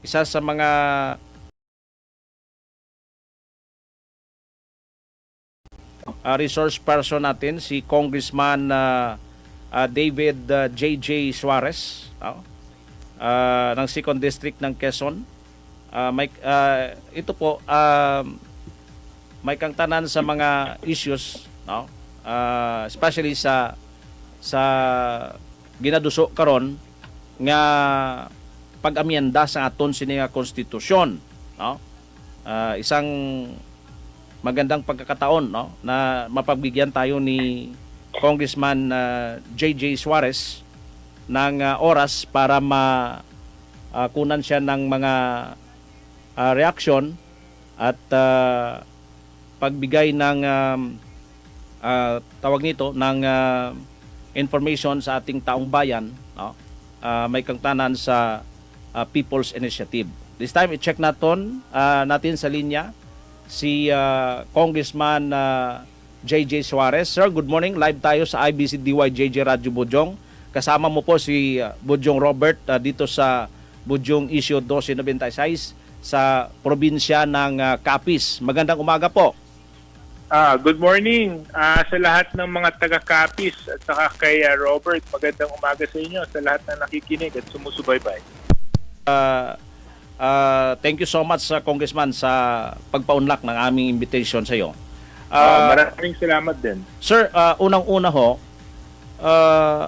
isa sa mga resource person natin, si Congressman David J.J. Suarez, ng 2nd District ng Quezon. Ito po, may kangtanan sa mga issues, no? Especially sa ginaduso karon nga pag-amyenda sa aton sininga konstitusyon, no? Isang magandang pagkakataon, no, na mapagbigyan tayo ni Congressman J.J. Suarez ng oras para kunan siya ng mga reaksyon at pagbigay ng tawag nito ng information sa ating taong bayan, no? May kangtanan sa People's Initiative. This time i-check natin sa linya si Congressman J.J. Suarez. Sir, good morning. Live tayo sa IBC DYJJ Radyo Bujong. Kasama mo po si Bujong Robert dito sa Bujong Issue 1296 sa probinsya ng Capiz. Magandang umaga po. Good morning sa lahat ng mga taga-Capiz at saka kay Robert. Magandang umaga sa inyo, sa lahat na nakikinig at sumusubaybay. Thank you so much, Congressman, sa pagpaunlak ng aming invitation sa iyo. Maraming salamat din. Sir, unang-una ho,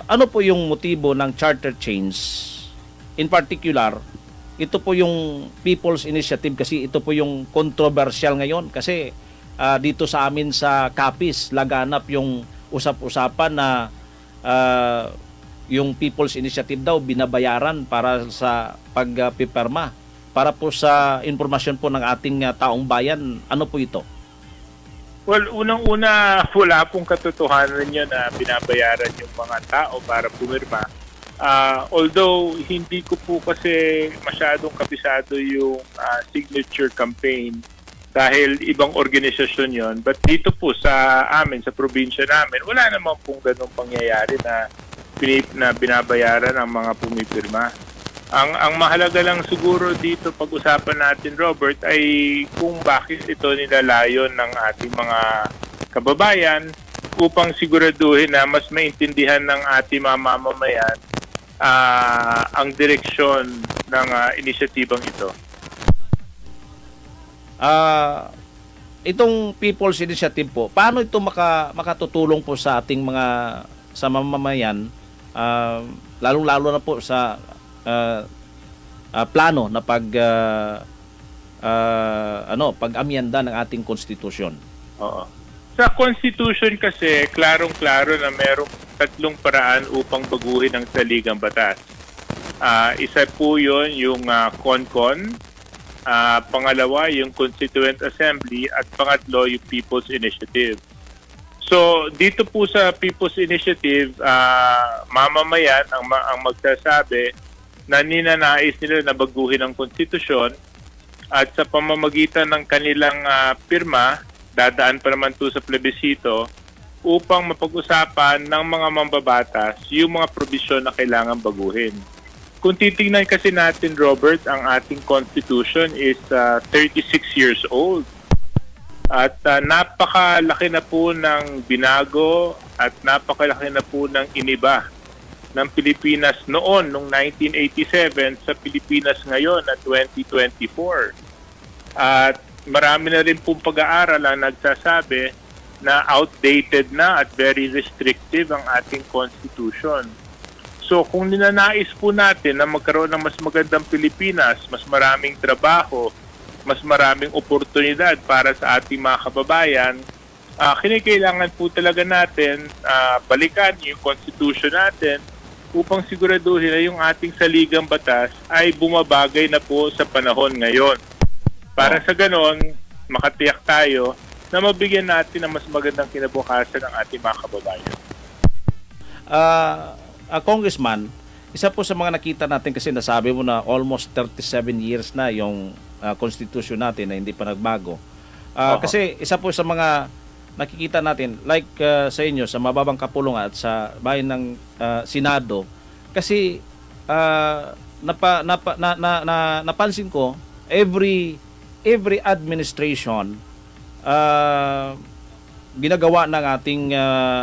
ano po yung motibo ng charter change? In particular, ito po yung People's Initiative kasi ito po yung controversial ngayon kasi dito sa amin sa Capiz, laganap yung usap-usapan na yung People's Initiative daw binabayaran para sa pagpipirma. Para po sa informasyon po ng ating taong bayan, ano po ito? Well, unang-una, wala pong katotohanan niya na binabayaran yung mga tao para pumirma. Although, hindi ko po kasi masyadong kabisado yung signature campaign dahil ibang organisasyon yon. But dito po sa amin, sa probinsya namin, wala naman pong ganung pangyayari na binabayaran ang mga pumipirma. Ang mahalaga lang siguro dito pag-usapan natin, Robert, ay kung bakit ito nilalayon ng ating mga kababayan upang siguraduhin na mas maintindihan ng ating mga mamamayan ang direksyon ng inisyatibang ito. Itong People's Initiative po, paano ito makatutulong po sa ating mga sa mamamayan, lalong-lalo na po sa plano na pag-amyenda ng ating konstitusyon? Oo. Sa Constitution kasi, klarong-klaro na merong tatlong paraan upang baguhin ang saligang batas. Isa po yun yung CONCON, pangalawa yung Constituent Assembly, at pangatlo yung People's Initiative. So, dito po sa People's Initiative, mamamayan ang magsasabi na ninanais nila na baguhin ang konstitusyon at sa pamamagitan ng kanilang pirma, dadaan pa naman ito sa plebisito upang mapag-usapan ng mga mambabatas yung mga probisyon na kailangan baguhin. Kung titingnan kasi natin, Robert, ang ating constitution is 36 years old. At napakalaki na po ng binago at napakalaki na po ng iniba ng Pilipinas noon, noong 1987, sa Pilipinas ngayon na 2024. At marami na rin pong pag-aaral ang nagsasabi na outdated na at very restrictive ang ating constitution. So kung ninanais po natin na magkaroon ng mas magandang Pilipinas, mas maraming trabaho, mas maraming oportunidad para sa ating mga kababayan, kinikailangan po talaga natin balikan yung constitution natin upang siguraduhin na yung ating saligang batas ay bumabagay na po sa panahon ngayon. Para sa ganon, makatiyak tayo na mabigyan natin ng mas magandang kinabukasan ng ating mga kababayan. Congressman, isa po sa mga nakita natin kasi nasabi mo na almost 37 years na yung constitution natin na hindi pa nagbago. Kasi isa po sa mga nakikita natin, like sa inyo, sa mababang kapulungan at sa bayan ng Senado, kasi napansin ko, every administration ginagawa ng ating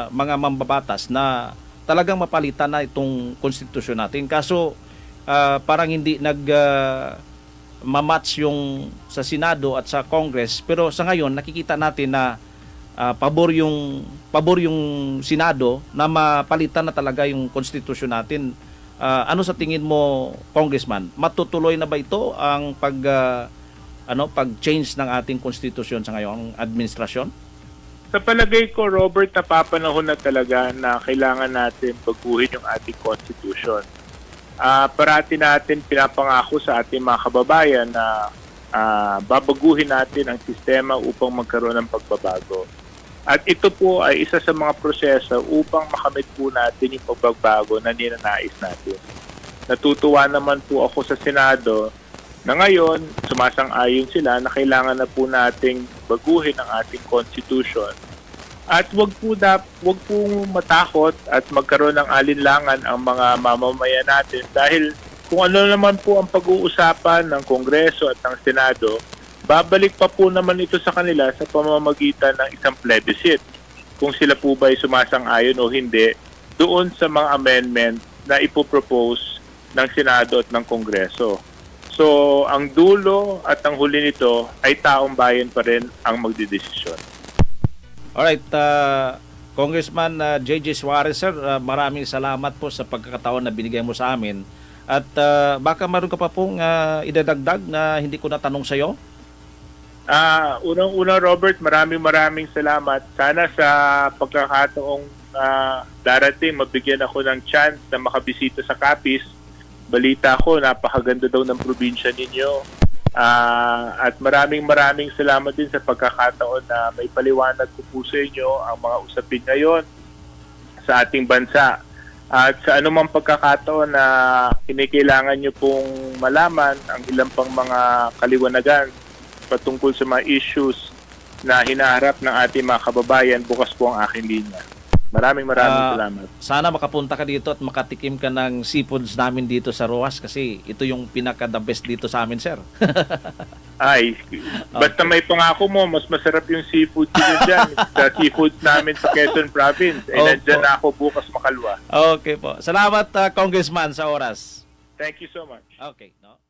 mga mambabatas na talagang mapalitan na itong konstitusyon natin. Kaso parang hindi mamatch yung sa Senado at sa Congress, pero sa ngayon nakikita natin na pabor yung Senado na mapalitan na talaga yung konstitusyon natin. Ano sa tingin mo, Congressman? Matutuloy na ba ito ang pag-change ng ating konstitusyon sa ngayong administrasyon? Sa palagay ko, Robert, napapanahon na talaga na kailangan natin baguhin yung ating constitution. Parati natin pinapangako sa ating mga kababayan na babaguhin natin ang sistema upang magkaroon ng pagbabago. At ito po ay isa sa mga proseso upang makamit po natin yung pagbabago na ninanais natin. Natutuwa naman po ako sa Senado na ngayon sumasang-ayon sila na kailangan na po nating baguhin ang ating constitution. At wag po matakot at magkaroon ng alinlangan ang mga mamamayan natin dahil kung ano naman po ang pag-uusapan ng Kongreso at ng Senado, babalik pa po naman ito sa kanila sa pamamagitan ng isang plebiscite. Kung sila po ba ay sumasang-ayon o hindi doon sa mga amendment na ipopropose ng Senado at ng Kongreso. So, ang dulo at ang huli nito ay taong bayan pa rin ang magdidesisyon. Alright, Congressman J.J. Suarez, sir, maraming salamat po sa pagkakataon na binigay mo sa amin. At baka meron ka pa pong idadagdag na hindi ko natanong sa iyo? Unang-una, Robert, maraming salamat. Sana sa pagkakataong darating, mabigyan ako ng chance na makabisita sa Capiz. Balita ko, napakaganda daw ng probinsya ninyo. At maraming salamat din sa pagkakataon na may paliwanag ko po sa inyo ang mga usapin ngayon sa ating bansa. At sa anumang pagkakataon na kinikailangan nyo pong malaman ang ilang pang mga kaliwanagan patungkol sa mga issues na hinaharap ng ating mga kababayan, bukas po ang aking linya. Maraming salamat. Sana makapunta ka dito at makatikim ka ng seafoods namin dito sa Roas kasi ito yung pinaka-the best dito sa amin, sir. Ay, basta may pangako mo, mas masarap yung seafood dyan. Sa seafoods namin sa Quezon Province. Nandyan na ako bukas makalwa. Okay po. Salamat, Congressman, sa oras. Thank you so much. Okay. No?